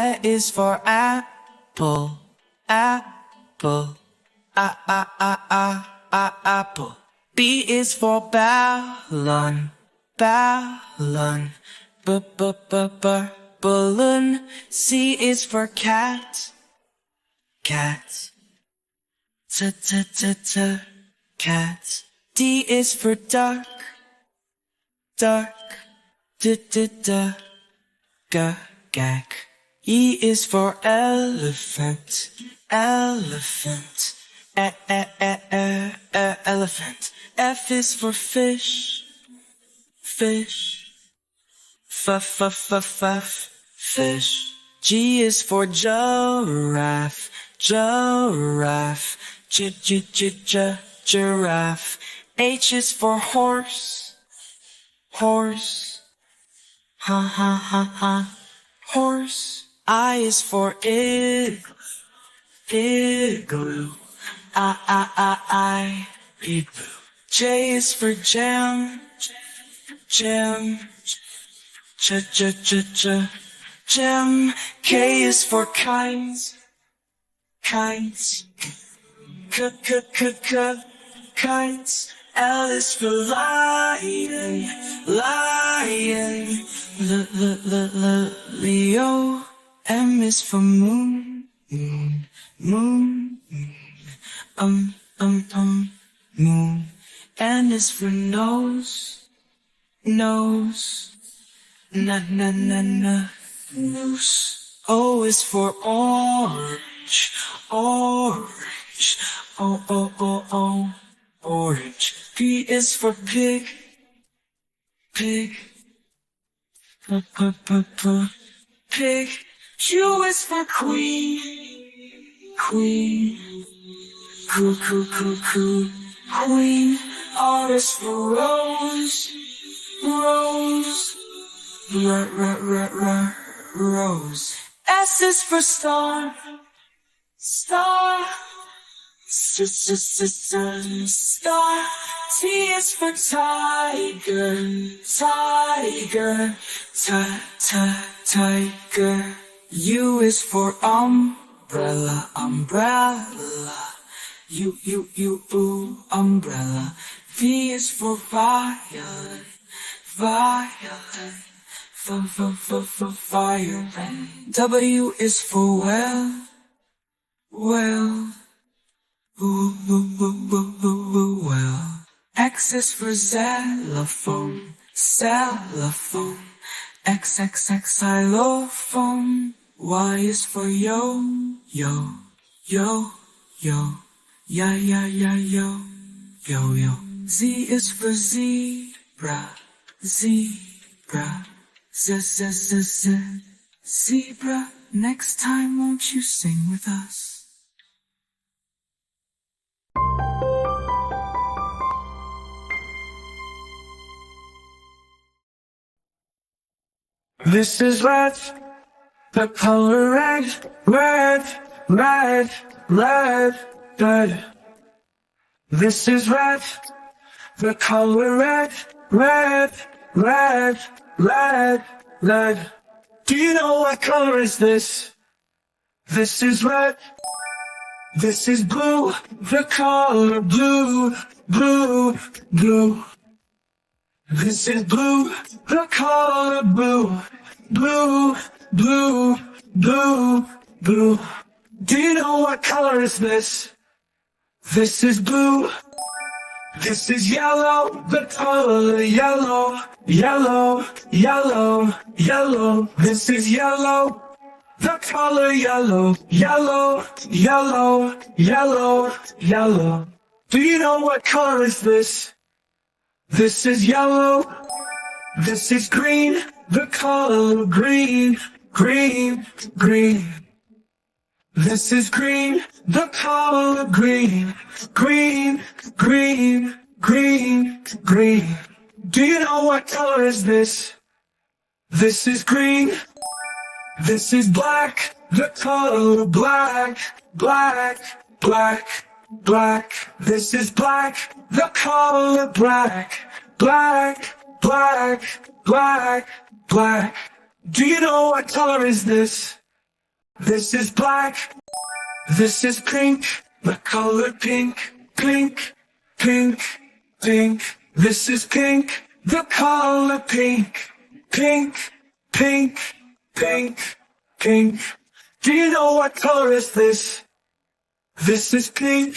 A is for apple, apple. Apple. B is for ballon, ballon. Balloon. C is for cat, cat. Cat. D is for duck, duck. Gag. E is for elephant, elephant. Elephant. F is for fish, fish. Fish. G is for giraffe, giraffe. Giraffe. H is for horse, horse. Horse. I is for igloo. Igloo. J is for jam, jam. Jam. K is for kites, kites. Kites. L is for lion, lion. Leo. M is for moon, moon. Moon. N is for nose, nose. Noose. O is for orange, orange. Orange. P is for pig, pig. Pig. Q is for queen, queen. Queen. R is for rose, rose. Rose. S is for star, star. Star. T is for tiger, tiger. Tiger. U is for umbrella, umbrella. Umbrella. V is for violet, violet. Violet. W is for well, well. Well. X is for xylophone, xylophone. Xylophone. Y is for yo, yo. Yo. Z is for zebra, zebra. Zebra. Next time, won't you sing with us? This is red, the color red, red, red, red, red. This is red, the color red, red, red, red, red. Do you know what color is this? This is red. This is blue, the color blue, blue, blue. This is blue, the color blue, blue, blue, blue, blue. Do you know what color is this? This is blue. This is yellow, the color yellow, yellow, yellow, yellow. This is yellow, the color yellow, yellow, yellow, yellow, yellow. Do you know what color is this? This is yellow. This is green, the color green, green, green. This is green, the color green, green, green, green, green. Do you know what color is this? This is green. This is black, the color black, black, black, black. This is black, the color black, black, black, black, black. Do you know what color is this? This is black. This is pink. The color pink. Pink, pink, pink. This is pink. The color pink. Pink, pink, pink, pink. Do you know what color is this? This is pink.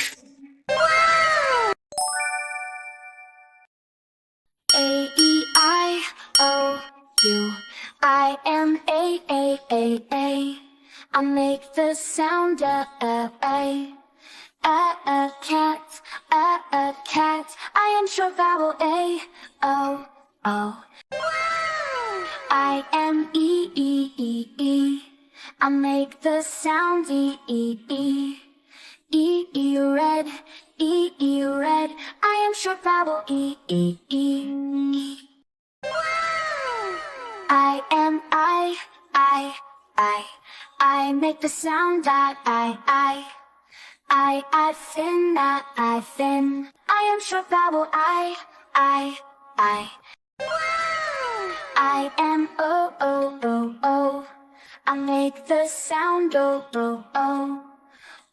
A-E-I-O-U I-M-A-A-A-A. I make the sound a cat, a cat. I am short vowel A-O-O. I-M-E-E-E-E. I make the sound E-E-E. E-E red, E-E red. I am short vowel E-E-E. I-M-I-I-I. I make the sound I thin, I thin. I am short vowel I I-M-O-O-O-O. I make the sound O-O-O.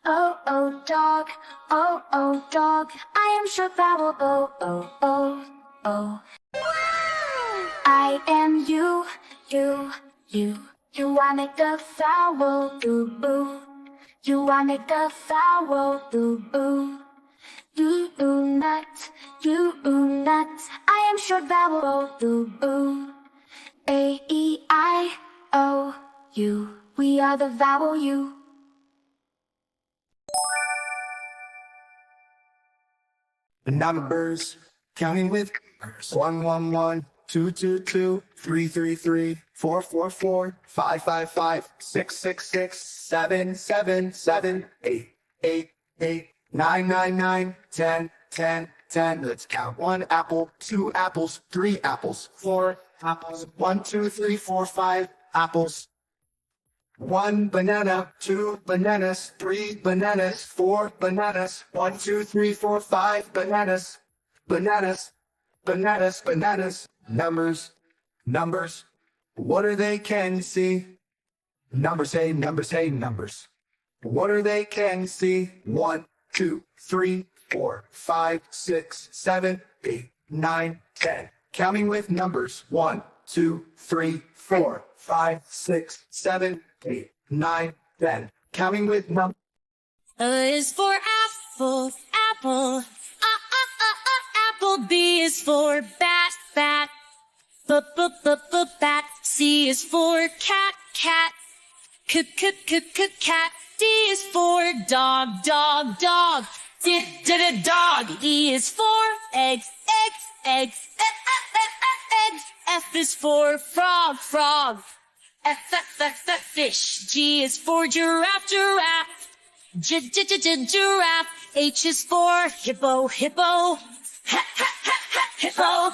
O-O dog, O-O dog. I am short vowel O-O-O-O. I-M-U-U-U. You I make the vowel U-U. You I make the vowel U-U. U-U nut, U-U nut. I am short vowel U-U. A-E-I-O-U. We are the vowel U. The numbers, counting with 1, 1, 1, 2, 2, 2, 3, 3, 3, 4, 4, 4, 5, 5, 5, 6, 6, 6, 7, 7, 7, 8, 8, 8, 9, 9, 9, 10, 10, 10. Let's count 1 apple, 2 apples, 3 apples, 4 apples, 1, 2, 3, 4, 5 apples. 1 banana, 2 bananas, 3 bananas, 4 bananas, 1, 2, 3, 4, 5 bananas, bananas, bananas, bananas. Numbers, numbers, what are they, can you see? Numbers, hey, numbers, hey, numbers. What are they, can you see? 1, 2, 3, 4, 5, 6, 7, 8, 9, 10. Counting with numbers, 1, 2, 3, 4, 5, 6, 7, 8, 9, 10. Counting with numbers. A is for apple, apple. Apple. B is for bat, bat. Bat. C is for cat, cat. Cat. D is for dog, dog, dog. Dog. E is for eggs, eggs. F is for frog, frog. Fish. G is for giraffe, giraffe. Giraffe. H is for hippo, hippo. Hippo.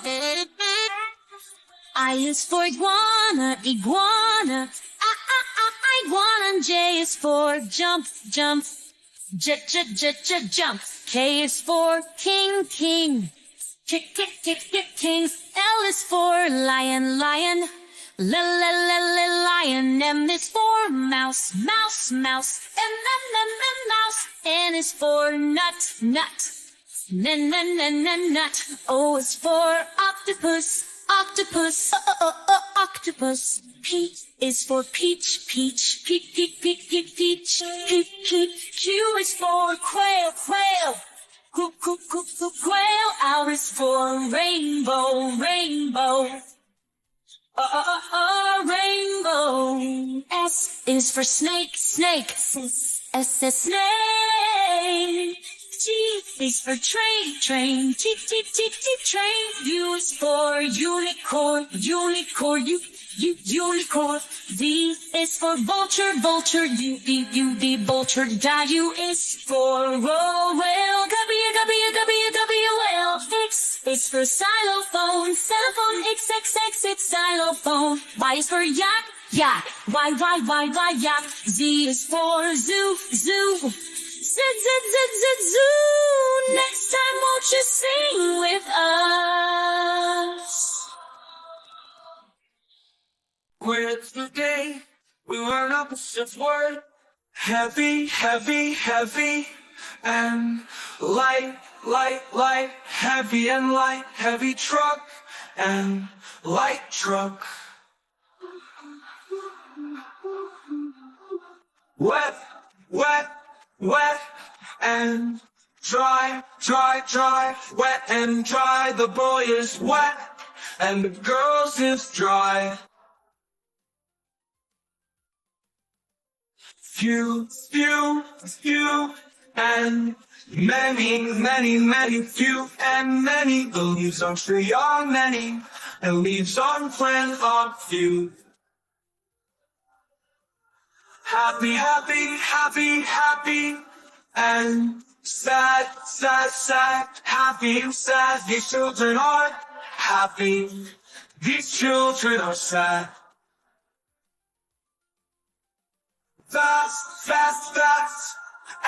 I is for iguana, iguana. Iguana. J is for jump, jump. Jump. K is for king, king. King. L is for lion, lion. Lion. M is for mouse, mouse, mouse. Mouse. N is for nut, nut. Nut. O is for octopus, octopus. Octopus. P is for peach, peach. Peach. Q is for quail, quail. Quail. R is for rainbow, rainbow. Rainbow. S is for snake, snake. S is snake. T is for train, train. T, train. U is for unicorn, unicorn. Unicorn. V is for vulture, vulture. U, vulture. W is for roll, whale. W, whale. X is for xylophone, xylophone. X, it's xylophone. Y is for yak, yak. Y, yak. Z is for zoo, zoo. Z, zoo. Next time won't you sing with us? Where today We learn opposites word. Heavy, heavy, heavy, and light, light, light. Heavy and light, heavy truck, and light truck. Wet, wet, wet, and dry, dry, dry. Wet and dry, the boy is wet, and the girl's is dry. Few, few, few, and many, many, many. Few and many. The leaves on tree are many, and leaves on plant are few. Happy, happy, happy, happy, and sad, sad, sad. Happy and sad. These children are happy. These children are sad. Fast, fast, fast,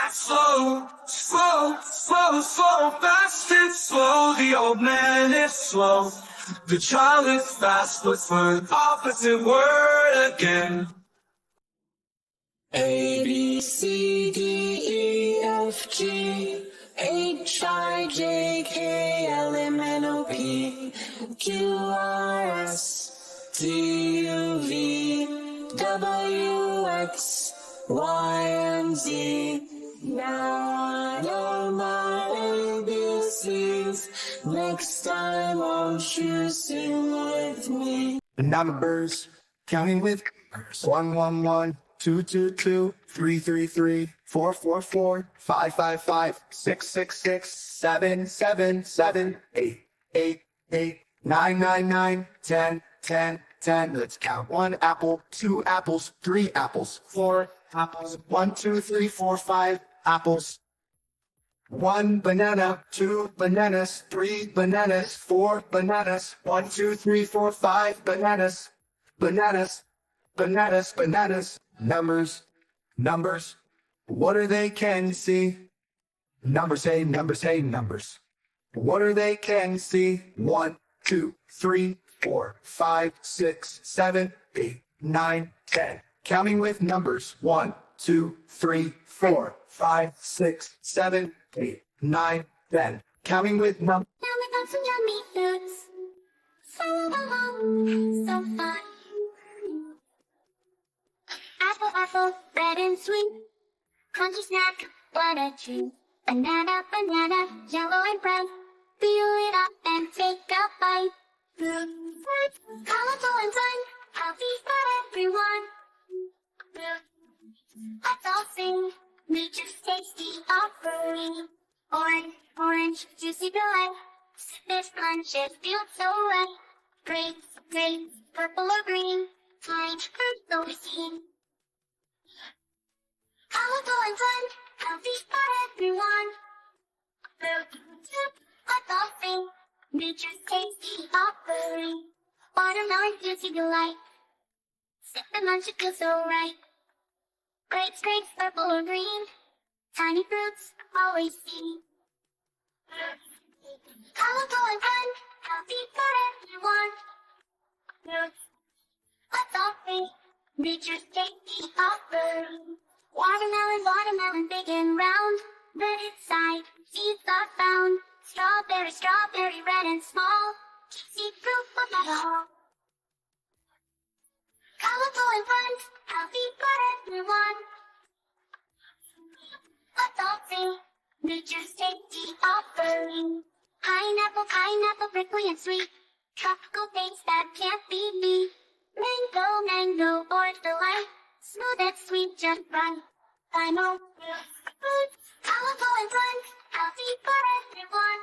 and slow, slow, slow, slow. Fast and slow, the old man is slow. The child is fast, let's learn opposite word again. A, B, C, D, E, F, G, H, I, J, K, L, M, N, O, P, Q, R, S, T, U, V, W, X, Y, and Z. Now I know my ABCs. Next time won't you sing with me? Numbers, counting with numbers. 1, 1, 1, 2, 2, 2, 3, 3, 3, 4, 4, 4, 5, 5, 5, 6, 6, 6, 7, 7, 7, 8, 8, 8, 9, 9, 9, 10, 10, 10. Let's count. 1 apple, 2 apples, 3 apples, 4 apples, 1, 2, 3, 4, 5 apples. 1 banana, 2 bananas, 3 bananas, 4 bananas, 1, 2, 3, 4, 5 bananas, bananas, bananas, bananas. Numbers, numbers, what are they can see? Numbers, say numbers, say numbers. What are they can see? 1, 2, 3, 4, 5, 6, 7, 8, 9, 10. Counting with numbers. 1, 2, 3, 4, 5, 6, 7, 8, 9, 10. Counting with numbers. Now we got some yummy foods. Follow along, so fun. Apple, apple, red and sweet. Crunchy snack, what a treat. Banana, banana, yellow and bright. Peel it up and take a bite. Fruit, fruit, colorful and fun. Healthy for everyone. Let's all sing. Nature's tasty offering. Orange, orange, juicy delight. This punches feel so right. Grapes, grapes, purple or green. Fine fruit so seen. Colorful and fun, healthy for everyone. Let's all sing. Nature's tasty offering. Watermelon, juicy delight. Sip and munch, it feels so right. Grapes, grapes, purple or green. Tiny fruits, always seen. Colorful and fun, healthy for everyone. Let's all sing. Nature's tasty offering. Watermelon, watermelon, big and round. Red inside, seeds are found. Strawberry, strawberry, red and small. Juicy fruit, but not all. Colorful and fun, healthy for everyone. Let's all sing. Nature's tasty offering. Pineapple, pineapple, prickly and sweet. Tropical things that can't be beat. Mango, mango, orange delight. Smooth and sweet, just right. Limo, fruit, colorful and fun, healthy for everyone.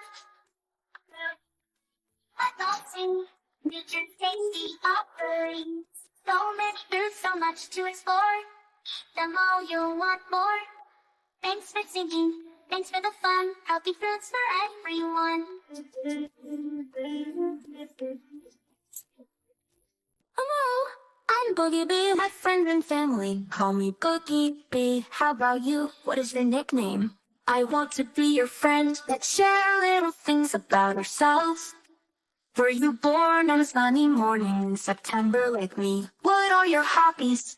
Let's all sing. Nature's tasty offering. So many fruits, so much to explore. Eat them all, you'll want more. Thanks for singing. Thanks for the fun. Healthy fruits for everyone. Hello, I'm Boogie Bee. My friends and family call me Boogie Bee. How about you? What is your nickname? I want to be your friend. Let's share little things about ourselves. Were you born on a sunny morning in September like me? What are your hobbies?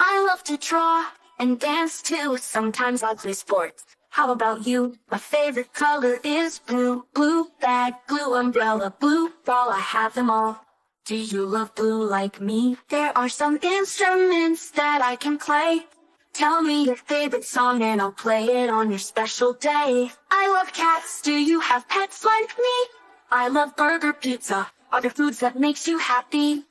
I love to draw and dance too. Sometimes I play sports. How about you? My favorite color is blue. Blue bag, blue umbrella, blue ball, I have them all. Do you love blue like me? There are some instruments that I can play. Tell me your favorite song and I'll play it on your special day. I love cats. Do you have pets like me? I love burger, pizza. Are there foods that makes you happy?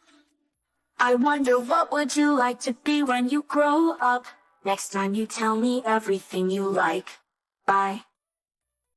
I wonder what would you like to be when you grow up? Next time you tell me everything you like. Bye.